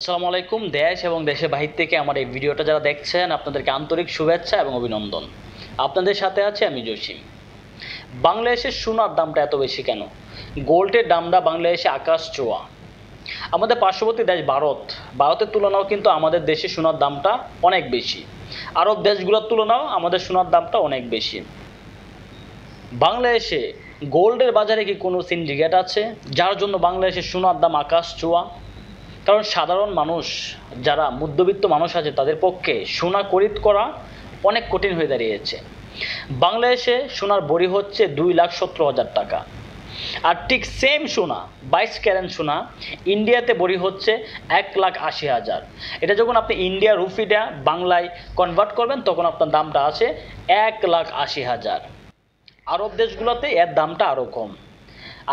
আসসালামু আলাইকুম। দেশ এবং দেশের বাহির থেকে আমার এই ভিডিওটা যারা দেখছেন আপনাদেরকে আন্তরিক শুভেচ্ছা এবং অভিনন্দন। আপনাদের সাথে আছি আমি জসিম। বাংলাদেশের সোনার দামটা এত বেশি কেন? গোল্ডের দামটা বাংলাদেশে আকাশ ছোঁয়া। আমাদের পার্শ্ববর্তী দেশ ভারতের তুলনাও কিন্তু আমাদের দেশে সোনার দামটা অনেক বেশি। আরব দেশগুলোর তুলনাও আমাদের সোনার দামটা অনেক বেশি। বাংলাদেশে গোল্ডের বাজারে কি কোনো সিন্ডিকেট আছে যার জন্য বাংলাদেশের সোনার দাম আকাশ ছোঁয়া? কারণ সাধারণ মানুষ যারা মধ্যবিত্ত মানুষ আছে তাদের পক্ষে সোনা খরিদ করা অনেক কঠিন হয়ে দাঁড়িয়েছে। বাংলাদেশে সোনার ভরি হচ্ছে 2,70,000 টাকা, আর ঠিক সেম সোনা 22 ক্যারেট সোনা ইন্ডিয়াতে ভরি হচ্ছে 1,80,000। এটা যখন আপনি ইন্ডিয়া রুপিটা বাংলায় কনভার্ট করবেন তখন আপনার দামটা আসে 1,80,000। আরব দেশগুলোতে এর দামটা আরও কম।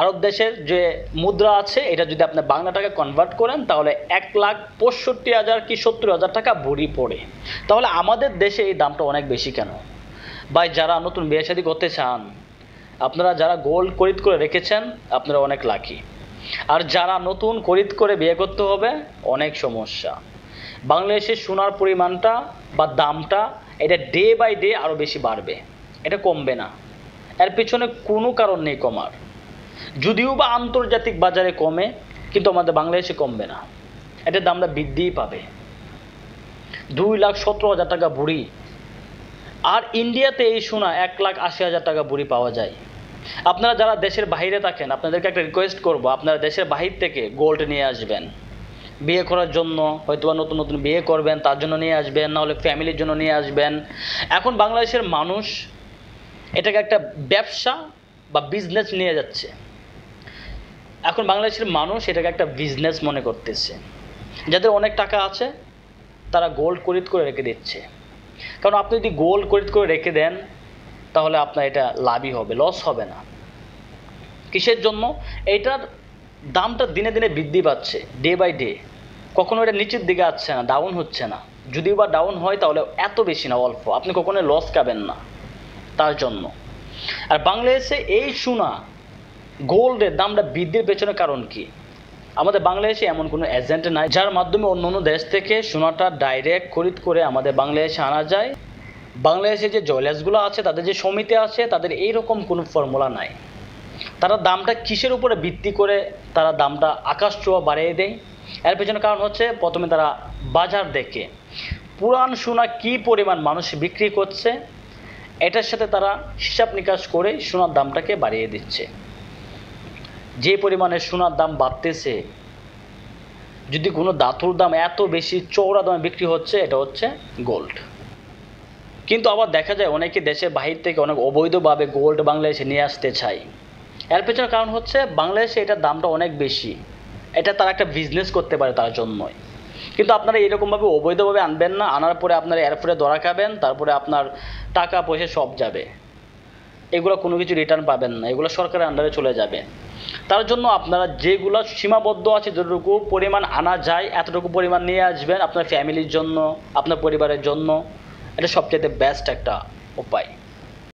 আরব দেশের যে মুদ্রা আছে এটা যদি আপনি বাংলা টাকা কনভার্ট করেন তাহলে 1,65,000 কি 70,000 টাকা ভরি পড়ে। তাহলে আমাদের দেশে এই দামটা অনেক বেশি কেন? ভাই, যারা নতুন বিয়ে শাদী করতে চান, আপনারা যারা গোল্ড খরিদ করে রেখেছেন আপনারা অনেক লাকি। আর যারা নতুন খরিদ করে বিয়ে করতে হবে অনেক সমস্যা। বাংলাদেশের সোনার পরিমাণটা বা দামটা এটা ডে বাই ডে আরও বেশি বাড়বে, এটা কমবে না। এর পিছনে কোনো কারণ নেই কমার। যদিও বা আন্তর্জাতিক বাজারে কমে, কিন্তু আমাদের বাংলাদেশে কমবে না, এটার দামটা বৃদ্ধিই পাবে। 2,17,000 টাকা ভরি, আর ইন্ডিয়াতে এই সোনা 1,80,000 টাকা ভরি পাওয়া যায়। আপনারা যারা দেশের বাইরে থাকেন আপনাদেরকে একটা রিকোয়েস্ট করব, আপনারা দেশের বাহির থেকে গোল্ড নিয়ে আসবেন। বিয়ে করার জন্য হয়তো নতুন নতুন বিয়ে করবেন তার জন্য নিয়ে আসবেন, নাহলে ফ্যামিলির জন্য নিয়ে আসবেন। এখন বাংলাদেশের মানুষ এটাকে একটা ব্যবসা বা বিজনেস নিয়ে যাচ্ছে। এখন বাংলাদেশের মানুষ এটাকে একটা বিজনেস মনে করতেছে। যাদের অনেক টাকা আছে তারা গোল্ড খরিদ করে রেখে দিচ্ছে। কারণ আপনি যদি গোল্ড খরিদ করে রেখে দেন তাহলে আপনার এটা লাভই হবে, লস হবে না। কিসের জন্য? এইটার দামটা দিনে দিনে বৃদ্ধি পাচ্ছে, ডে বাই ডে। কখনো এটা নিচের দিকে আসছে না, ডাউন হচ্ছে না। যদিও বা ডাউন হয় তাহলে এত বেশি না, অল্প। আপনি কখনো লস খাবেন না তার জন্য। আর বাংলাদেশে এই সোনা গোল্ডের দামটা বৃদ্ধির পেছনে কারণ কি? আমাদের বাংলাদেশে এমন কোনো এজেন্ট নাই যার মাধ্যমে অন্য অন্য দেশ থেকে সোনাটা ডাইরেক্ট খরিদ করে আমাদের বাংলাদেশে আনা যায়। বাংলাদেশে যে জুয়েলার্সগুলো আছে, তাদের যে সমিতি আছে, তাদের এইরকম কোনো ফর্মুলা নাই। তারা দামটা কিসের উপরে ভিত্তি করে তারা দামটা আকাশ ছোঁয়া বাড়িয়ে দেয়? এর পেছনে কারণ হচ্ছে প্রথমে তারা বাজার দেখে পুরান সোনা কী পরিমাণ মানুষ বিক্রি করছে, এটার সাথে তারা হিসাব নিকাশ করে সোনার দামটাকে বাড়িয়ে দিচ্ছে। যে পরিমাণে সোনার দাম বাড়তেছে, যদি কোনো ধাতুর দাম এত বেশি চওড়া দামে বিক্রি হচ্ছে, এটা হচ্ছে গোল্ড। কিন্তু আবার দেখা যায় অনেকে দেশের বাহির থেকে অনেক অবৈধভাবে গোল্ড বাংলাদেশে নিয়ে আসতে চায়। এর পেছনে কারণ হচ্ছে বাংলাদেশে এটার দামটা অনেক বেশি, এটা তারা একটা বিজনেস করতে পারে তার জন্যই। কিন্তু আপনারা এরকমভাবে অবৈধভাবে আনবেন না, আনার পরে আপনারা এয়ারপোর্টে ধরা খাবেন, তারপরে আপনার টাকা পয়সা সব যাবে। এগুলো কোনো কিছু রিটার্ন পাবেন না, এগুলো সরকারের আন্ডারে চলে যাবে। তার জন্য আপনারা যেগুলো সীমাবদ্ধ আছে, যতটুকু পরিমাণ আনা যায় এতটুকু পরিমাণ নিয়ে আসবেন আপনার ফ্যামিলির জন্য, আপনার পরিবারের জন্য। এটা সবচেয়ে বেস্ট একটা উপায়।